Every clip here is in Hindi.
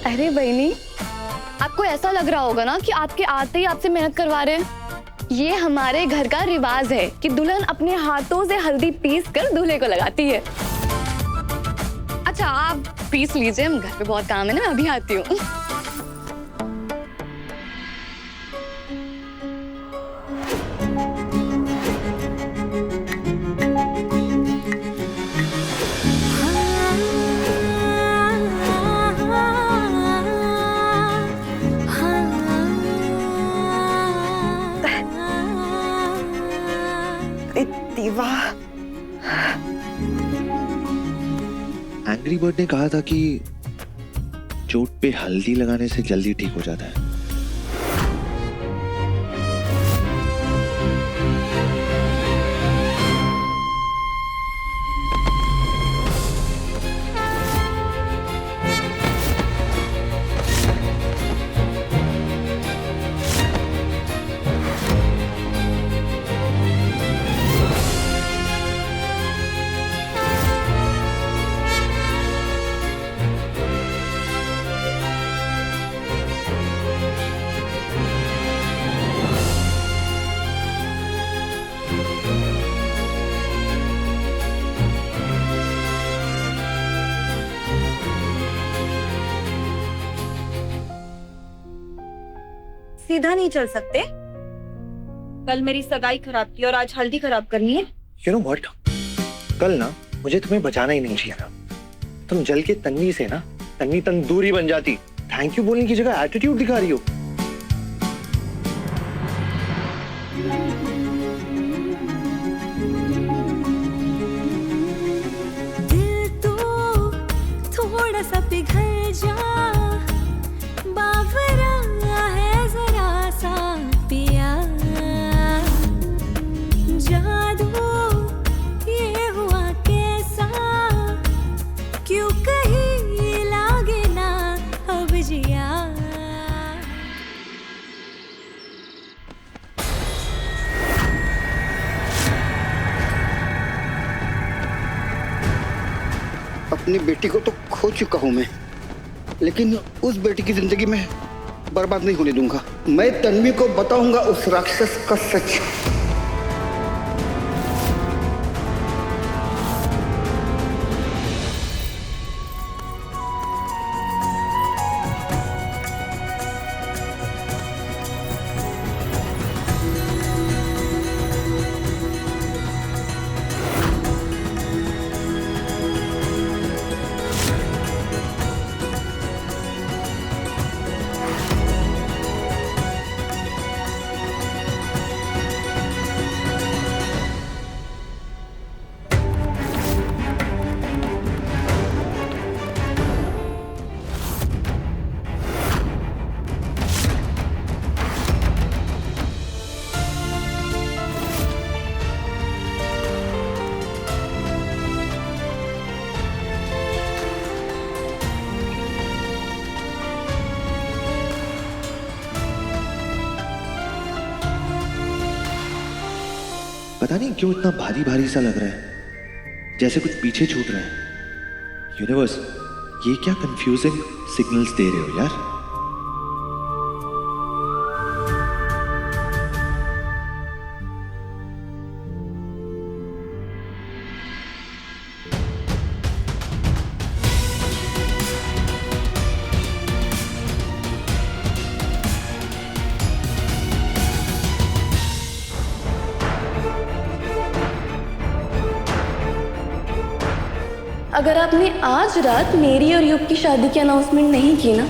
अरे बहनी, आपको ऐसा लग रहा होगा ना कि आपके आते ही आपसे मेहनत करवा रहे हैं। ये हमारे घर का रिवाज है कि दुल्हन अपने हाथों से हल्दी पीस कर दूल्हे को लगाती है। अच्छा, आप पीस लीजिए, हम घर पे बहुत काम है ना, मैं अभी आती हूँ। एंग्री बर्ड ने कहा था कि चोट पे हल्दी लगाने से जल्दी ठीक हो जाता है। सीधा नहीं चल सकते? कल मेरी सगाई खराब की और आज हल्दी खराब करनी है। You know what? कल ना मुझे तुम्हें बचाना ही नहीं चाहिए था। तुम जल के तन्वी से ना तन्वी तंदूरी बन जाती। थैंक यू बोलने की जगह एटीट्यूड दिखा रही हो। दिल तो थोड़ा सा पिघल जा, बावरा है जरा सा पिया, जादू ये हुआ कैसा, क्यों कहीं लागे ना अब जिया। अपनी बेटी को तो खो चुका हूं मैं, लेकिन उस बेटी की जिंदगी में बर्बाद नहीं होने दूंगा। मैं तन्वी को बताऊंगा उस राक्षस का सच। पता नहीं क्यों इतना भारी भारी सा लग रहा है, जैसे कुछ पीछे छूट रहा है। यूनिवर्स, ये क्या कंफ्यूजिंग सिग्नल्स दे रहे हो यार। अगर आपने आज रात मेरी और युग की शादी की अनाउंसमेंट नहीं की ना,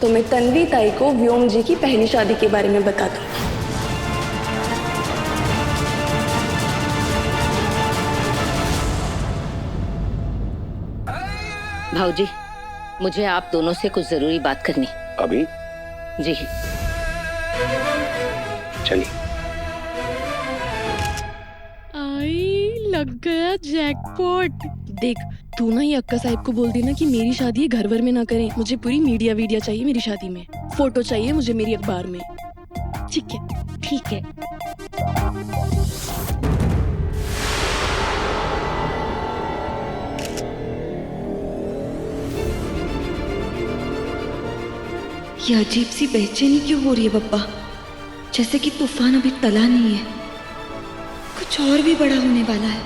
तो मैं तन्वी ताई को व्योम जी की पहली शादी के बारे में बता दूंगी। भाऊजी, मुझे आप दोनों से कुछ जरूरी बात करनी। अभी? जी चलिए। आई लग गया जैकपॉट। देख, तू ना ये अक्का साहिब को बोल देना कि मेरी शादी घर भर में ना करें। मुझे पूरी मीडिया वीडिया चाहिए मेरी शादी में, फोटो चाहिए मुझे मेरी अखबार में। ठीक है? ठीक है। ये अजीब सी बेचैनी क्यों हो रही है पप्पा? जैसे कि तूफान अभी टला नहीं है, कुछ और भी बड़ा होने वाला है।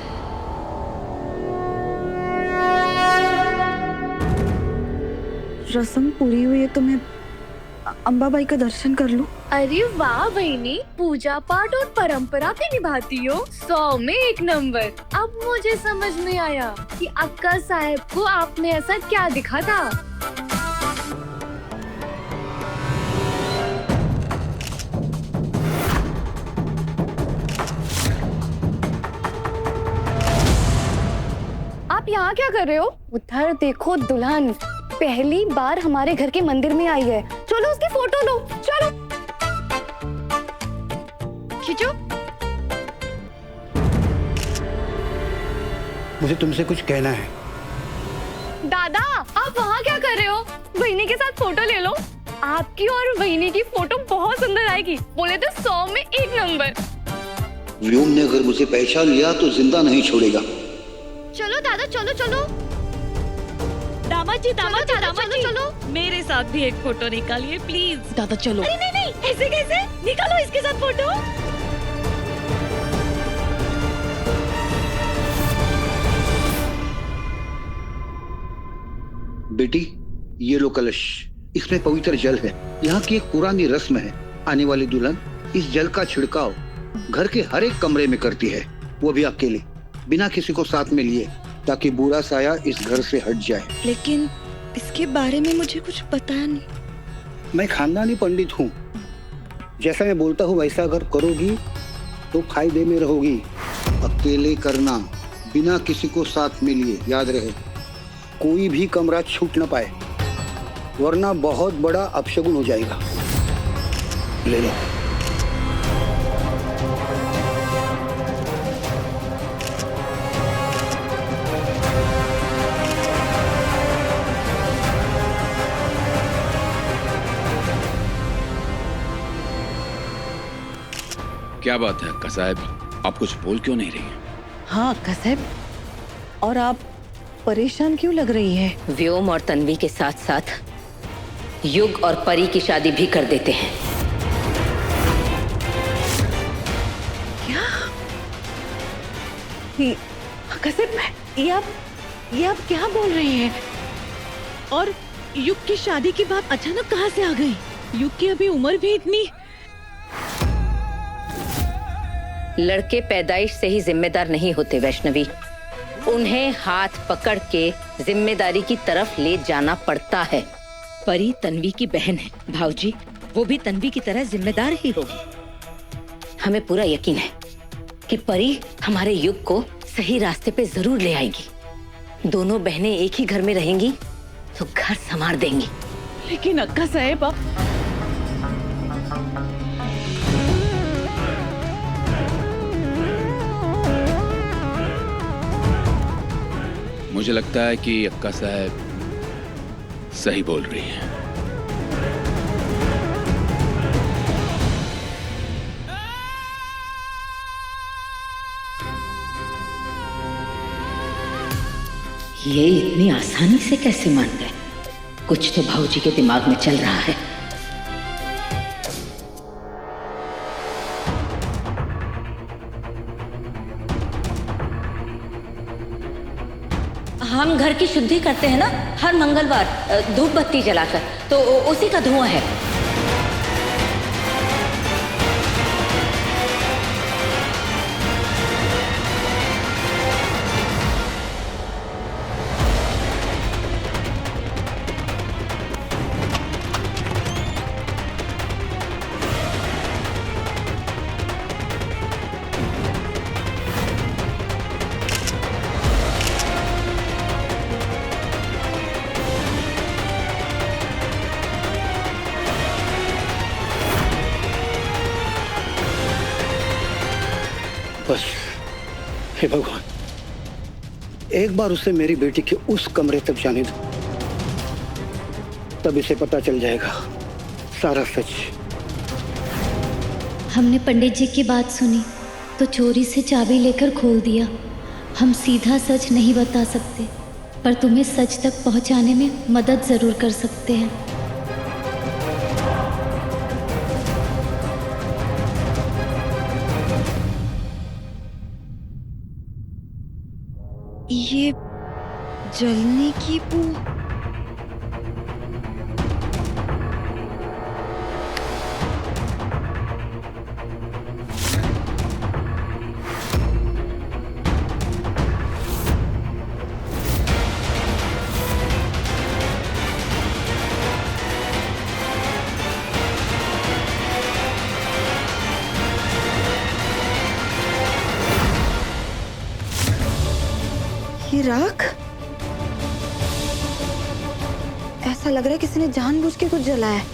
रस्म पूरी हुई है तो मैं अंबाबाई का दर्शन कर लूं। अरे वाह बहनी, पूजा पाठ और परंपरा भी निभाती हो, 100 में 1 नंबर। अब मुझे समझ में आया कि अक्का साहब को आपने ऐसा क्या दिखा था। आप यहाँ क्या कर रहे हो? उधर देखो, दुल्हन पहली बार हमारे घर के मंदिर में आई है। चलो उसकी फोटो लो, चलो खींचो। मुझे तुमसे कुछ कहना है। दादा, आप वहाँ क्या कर रहे हो? बहनी के साथ फोटो ले लो। आपकी और बहनी की फोटो बहुत सुंदर आएगी। बोले तो 100 में 1 नंबर। व्योम ने अगर मुझे पहचान लिया तो जिंदा नहीं छोड़ेगा। चलो दादा, चलो चलो। दामाद जी, दामाद जी, दामाद जी, चलो। मेरे साथ भी एक फोटो निकालिए प्लीज। दादा चलो। नहीं नहीं नहीं, ऐसे कैसे? निकालो इसके साथ फोटो। बेटी, ये लो कलश, इसमें पवित्र जल है। यहाँ की एक पुरानी रस्म है, आने वाली दुल्हन इस जल का छिड़काव घर के हर एक कमरे में करती है, वो भी अकेले, बिना किसी को साथ में लिए, ताकि बुरा साया इस घर से हट जाए। लेकिन इसके बारे में मुझे कुछ पता नहीं। मैं खानदानी पंडित हूँ, जैसा मैं बोलता हूँ वैसा अगर करोगी तो फायदे में रहोगी। अकेले करना, बिना किसी को साथ में लिए, याद रहे कोई भी कमरा छूट ना पाए, वरना बहुत बड़ा अपशगुन हो जाएगा। ले लो। क्या बात है अक्का साहब, आप कुछ बोल क्यों नहीं रही हैं? हाँ अक्का साहब, और आप परेशान क्यों लग रही हैं? व्योम और तन्वी के साथ साथ युग और परी की शादी भी कर देते हैं। क्या? अक्का साहब, ये आप क्या बोल रही हैं? और युग की शादी की बात अचानक कहाँ से आ गई? युग की अभी उम्र भी इतनी। लड़के पैदाइश से ही जिम्मेदार नहीं होते वैष्णवी, उन्हें हाथ पकड़ के जिम्मेदारी की तरफ ले जाना पड़ता है। परी तन्वी की बहन है, भाऊजी वो भी तन्वी की तरह जिम्मेदार ही होगी। हमें पूरा यकीन है कि परी हमारे युग को सही रास्ते पे जरूर ले आएगी। दोनों बहनें एक ही घर में रहेंगी तो घर संभाल देंगी। लेकिन अक्का साहब, आप मुझे लगता है कि अक्का साहब सही बोल रही हैं। ये इतनी आसानी से कैसे मान गए? कुछ तो भाऊजी के दिमाग में चल रहा है। हम घर की शुद्धि करते हैं ना हर मंगलवार, धूप बत्ती जलाकर, तो उसी का धुआं है। बस, हे भगवान, एक बार उसे मेरी बेटी के उस कमरे तक जाने दो, तब इसे पता चल जाएगा सारा सच। हमने पंडित जी की बात सुनी तो चोरी से चाबी लेकर खोल दिया। हम सीधा सच नहीं बता सकते, पर तुम्हें सच तक पहुंचाने में मदद जरूर कर सकते हैं। ये जलने की बू। ये राख, ऐसा लग रहा है किसी ने जानबूझ के कुछ जलाया है।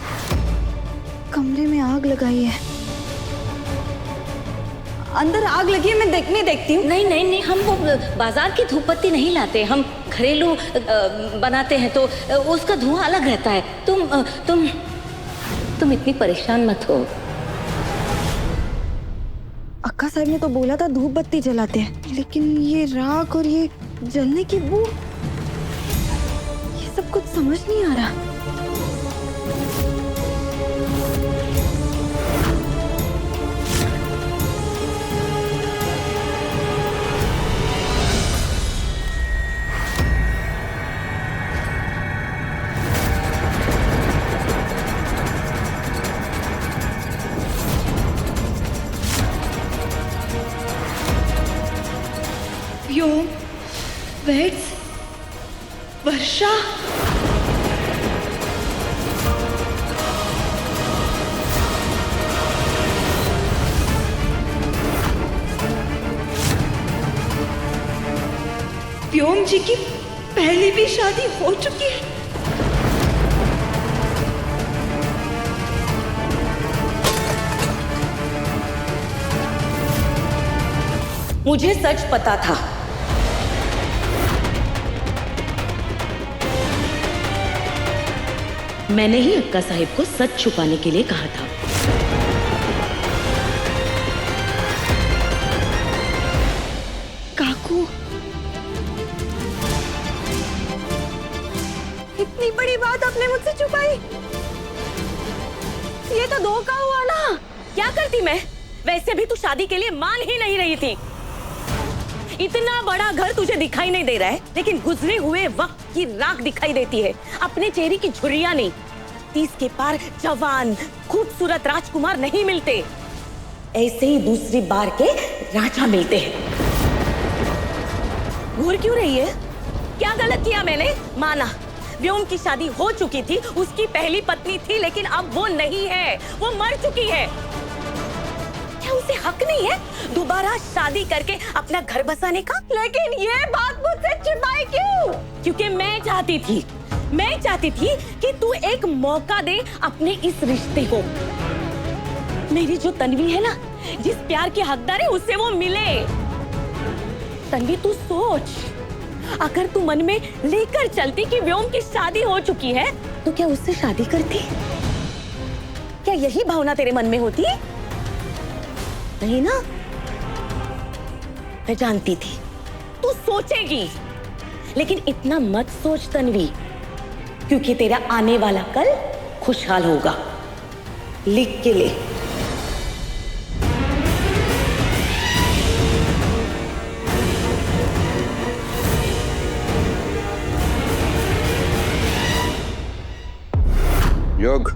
कमरे में आग लगाई है। अंदर आग लगी है, मैं देखने देखती हूँ। नहीं नहीं नहीं, हम वो बाजार की धूपबत्ती नहीं लाते, हम घरेलू बनाते हैं तो उसका धुआं अलग रहता है। तुम इतनी परेशान मत हो। अक्का साहब ने तो बोला था धूप बत्ती जलाते हैं, लेकिन ये राख और ये जलने की बू, ये सब कुछ समझ नहीं आ रहा। व्योम, वेट्स, वर्षा, व्योम जी की पहले भी शादी हो चुकी है। मुझे सच पता था। मैंने ही अक्का साहिब को सच छुपाने के लिए कहा था। काकू, इतनी बड़ी बात आपने मुझसे छुपाई। ये तो धोखा हुआ ना। क्या करती मैं? वैसे भी तू शादी के लिए मान ही नहीं रही थी। इतना बड़ा घर तुझे दिखाई नहीं दे रहा है, लेकिन गुजरे हुए वक्त की राख दिखाई देती है, अपने चेहरे की झुर्रियां नहीं। 30 के पार जवान खूबसूरत राजकुमार नहीं मिलते, ऐसे ही दूसरी बार के राजा मिलते हैं। घूर क्यों रही है? क्या गलत किया मैंने? माना व्योम की शादी हो चुकी थी, उसकी पहली पत्नी थी, लेकिन अब वो नहीं है, वो मर चुकी है। क्या उसे हक नहीं है दोबारा शादी करके अपना घर बसाने का? लेकिन ये बात मुझसे छिपाई क्यों? क्योंकि मैं चाहती थी कि तू एक मौका दे अपने इस रिश्ते को। मेरी जो तन्वी है ना, जिस प्यार के हकदार है, उससे वो मिले। तन्वी तू सोच, अगर तू मन में लेकर चलती कि व्योम की शादी हो चुकी है, तो क्या उससे शादी करती? क्या यही भावना तेरे मन में होती? नहीं ना? मैं जानती थी तू सोचेगी, लेकिन इतना मत सोच तन्वी, क्योंकि तेरा आने वाला कल खुशहाल होगा। लिख के ले। योग,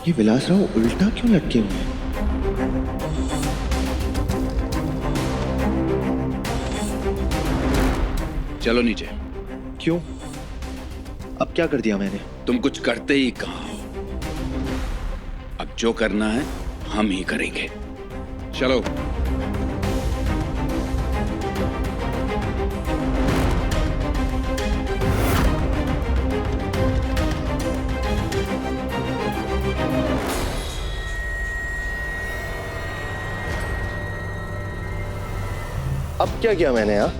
ये विलासराव उल्टा क्यों लटके हुए हैं? चलो नीचे। क्यों? अब क्या कर दिया मैंने? तुम कुछ करते ही कहाँ हो। अब जो करना है हम ही करेंगे। चलो। अब क्या किया मैंने? यार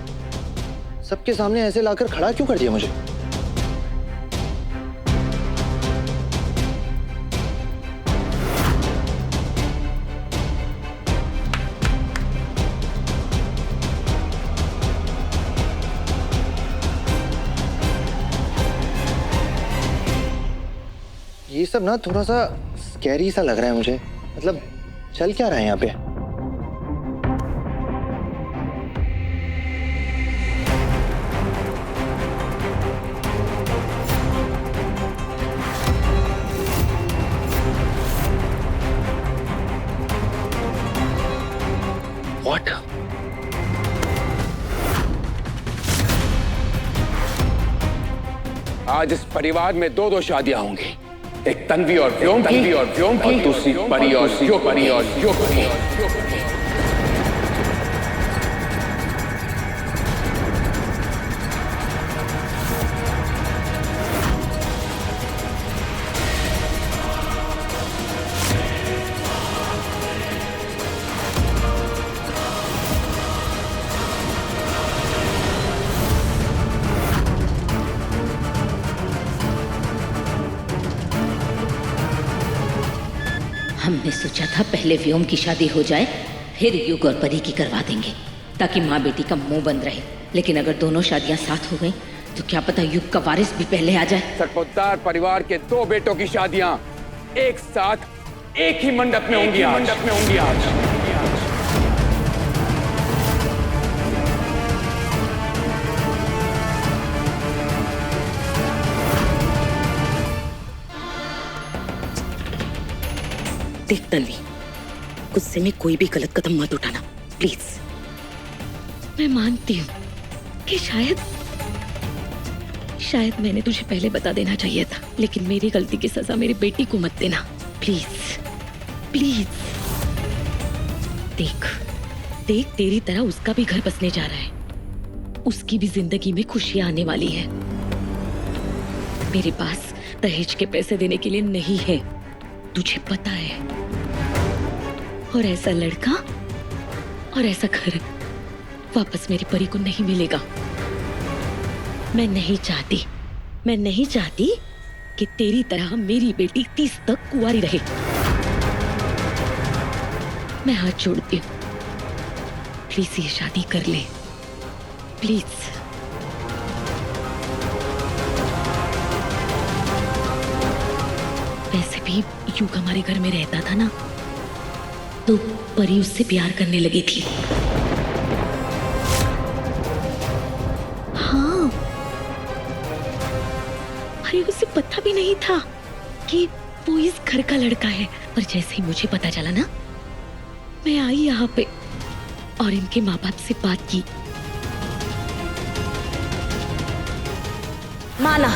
सबके सामने ऐसे लाकर खड़ा क्यों कर दिया मुझे? ये सब ना थोड़ा सा स्कैरी सा लग रहा है मुझे। मतलब चल क्या रहा है यहाँ पे? What? आज इस परिवार में दो शादियां होंगी, एक तन्वी और व्योम की और दूसरी परी और यो परी और यो परी। हमने सोचा था पहले व्योम की शादी हो जाए, फिर युग और परी की करवा देंगे, ताकि माँ बेटी का मुंह बंद रहे। लेकिन अगर दोनों शादियां साथ हो गई तो क्या पता युग का वारिस भी पहले आ जाए। सरपोतदार परिवार के दो बेटों की शादियां एक साथ एक ही मंडप में होंगी आज। देख तन्वी, गुस्से में कोई भी गलत कदम मत उठाना प्लीज। मैं मानती हूँ कि शायद मैंने तुझे पहले बता देना चाहिए था, लेकिन मेरी गलती की सजा मेरी बेटी को मत देना प्लीज प्लीज। देख तेरी तरह उसका भी घर बसने जा रहा है, उसकी भी जिंदगी में खुशियां आने वाली है। मेरे पास दहेज के पैसे देने के लिए नहीं है, तुझे पता है। और ऐसा लड़का और ऐसा घर वापस मेरी परी को नहीं मिलेगा। मैं नहीं चाहती कि तेरी तरह मेरी बेटी 30 तक कुंवारी रहे। मैं हाथ जोड़ती हूँ, प्लीज ये शादी कर ले प्लीज। वैसे भी युग हमारे घर में रहता था ना, तो परी उससे प्यार करने लगी थी। हाँ, अरे उसे पता भी नहीं था कि वो इस घर का लड़का है। पर जैसे ही मुझे पता चला ना, मैं आई यहाँ पे और इनके माँ बाप से बात की। माना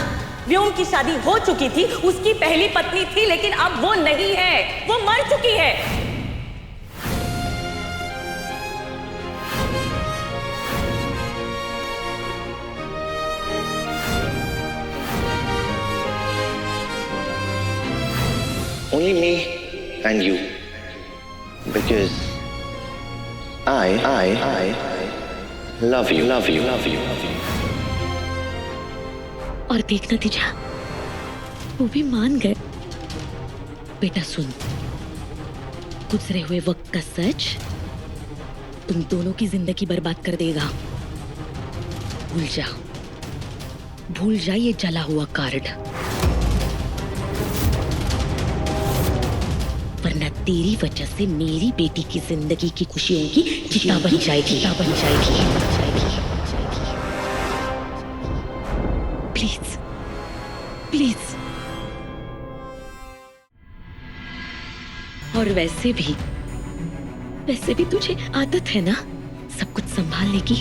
व्योम की शादी हो चुकी थी, उसकी पहली पत्नी थी, लेकिन अब वो नहीं है, वो मर चुकी है। Only me and you, because I love you. और देख नतीजा, वो भी मान गए। बेटा सुन, गुजरे हुए वक्त का सच तुम दोनों की जिंदगी बर्बाद कर देगा। भूल जा ये जला हुआ कार्ड, वरना तेरी वजह से मेरी बेटी की जिंदगी की खुशियों की चिता बन जाएगी। प्लीज। और वैसे भी तुझे आदत है ना सब कुछ संभालने की।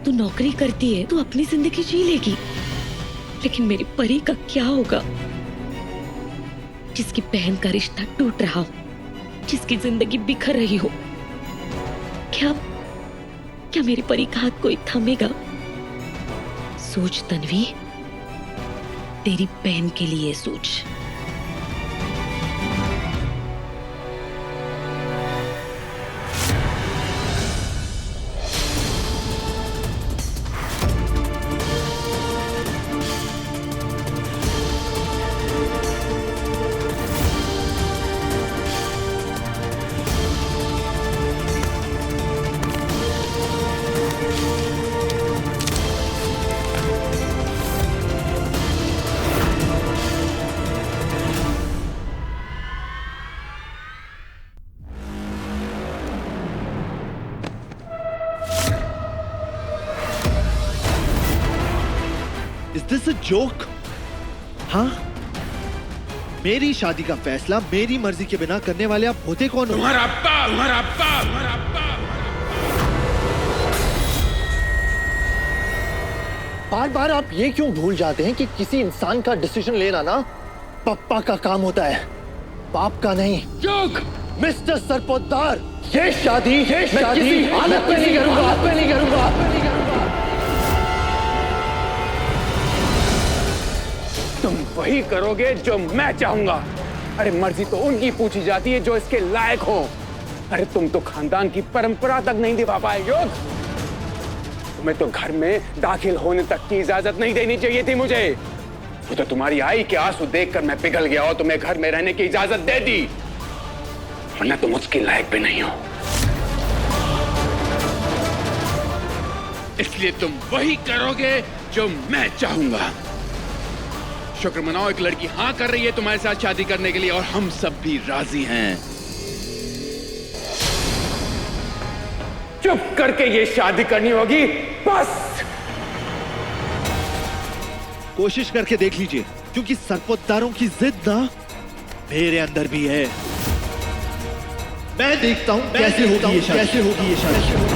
तू नौकरी करती है, तू अपनी जिंदगी जी लेगी, लेकिन मेरी परी का क्या होगा, जिसकी बहन का रिश्ता टूट रहा हो, जिसकी जिंदगी बिखर रही हो। क्या मेरी परी का हाथ कोई थामेगा? सोच तन्वी, तेरी बहन के लिए सोच। Is this a joke? हाँ, मेरी शादी का फैसला मेरी मर्जी के बिना करने वाले आप होते कौन हो? तुम्हारा बाप, तुम्हारा बाप, तुम्हारा बाप। बार बार आप ये क्यों भूल जाते हैं कि किसी इंसान का डिसीजन लेना ना पप्पा का काम होता है, बाप का नहीं। जोक! मिस्टर सरपोतदार, ये शादी मैं किसी हालत में नहीं करूंगा। तुम वही करोगे जो मैं चाहूंगा। अरे मर्जी तो उनकी पूछी जाती है जो इसके लायक हो। अरे तुम तो खानदान की परंपरा तक नहीं निभा पाए योग। तुम्हें तो घर में दाखिल होने तक की इजाजत नहीं देनी चाहिए थी मुझे। वो तो तुम्हारी आई के आंसू देखकर मैं पिघल गया और तुम्हें घर में रहने की इजाजत दे दी, वरना तुम उसके लायक भी नहीं हो। इसलिए तुम वही करोगे जो मैं चाहूंगा। शुक्र मनाओ, एक लड़की हाँ कर रही है तुम्हारे साथ शादी करने के लिए और हम सब भी राजी हैं। चुप करके ये शादी करनी होगी बस। कोशिश करके देख लीजिए, क्योंकि सरपोतदारों की जिद ना मेरे अंदर भी है। मैं देखता हूं कैसे होगी ये शादी।